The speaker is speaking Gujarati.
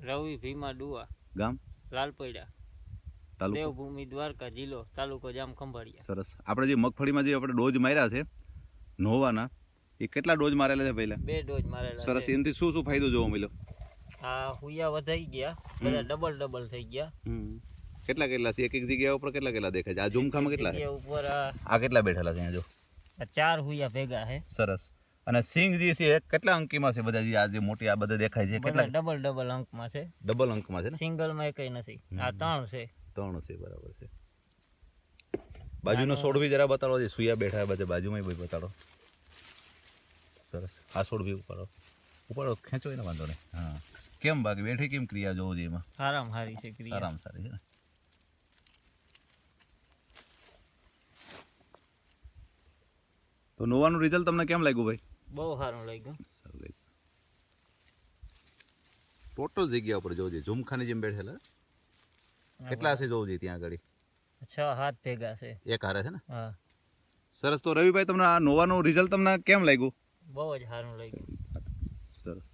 રવિ ભીમા ડુઆ, ગામ લાલપૈડા, તાલુકો દેવભૂમિ દ્વારકા, જિલ્લો તાલુકો જામ ખંભાળિયા. સરસ. આપણે જે મગફળીમાં જે આપણે ડોઝ માર્યા છે નોવાના, એ કેટલા ડોઝ મારેલા છે પહેલા? 2 ડોઝ મારેલા સરસ. છે. એનાથી શું શું ફાયદો જોવા મળ્યો? આ હુયા વધાઈ ગયા, બધા ડબલ થઈ ગયા. કેટલા કેટલા છે? એક એક જગ્યા ઉપર કેટલા કેટલા દેખાય છે? આ ઝુમખામાં કેટલા છે? જગ્યા ઉપર આ કેટલા બેઠેલા છે? જો 4 હુયા ભેગા છે. સરસ. અને સિંગ જે છે કેટલા અંકીમાં છે? બધા જે આ જે મોટી આ બધા દેખાય છે કેટલા? ડબલ અંકમાં છે. ડબલ અંકમાં છે ને? સિંગલમાં એકય નથી. આ 3 છે. 3 છે, બરાબર છે. બાજુનો છોડ બી જરા બતાડો. જે સુયા બેઠા બધા બાજુમાં બી બતાડો. સરસ. આ છોડ બી ઉપાડો ખેંચો એને વાંધો નહીં. હા. કેમ બાકી બેઠી કેમ ક્રિયા જોવો છે એમાં? સારામાં સારી છે ક્રિયા. સારામાં સારી છે ને? તો નોવાનું રિઝલ્ટ તમને કેમ લાગ્યું ભાઈ? બહુ સારું લાગ્યું. સારું લાગ્યું. ટોટલ જગ્યા ઉપર જોજે ઝુમખાની જેમ બેઠેલા કેટલા છે જોવું જોઈએ ત્યાં આગળ? 6-7 ભેગા છે. એક હારે છે ને? હા. સરસ. તો રવિભાઈ તમને આ નોવાનું રિઝલ્ટ તમને કેમ લાગ્યું? બહુ જ સારું લાગ્યું. સરસ.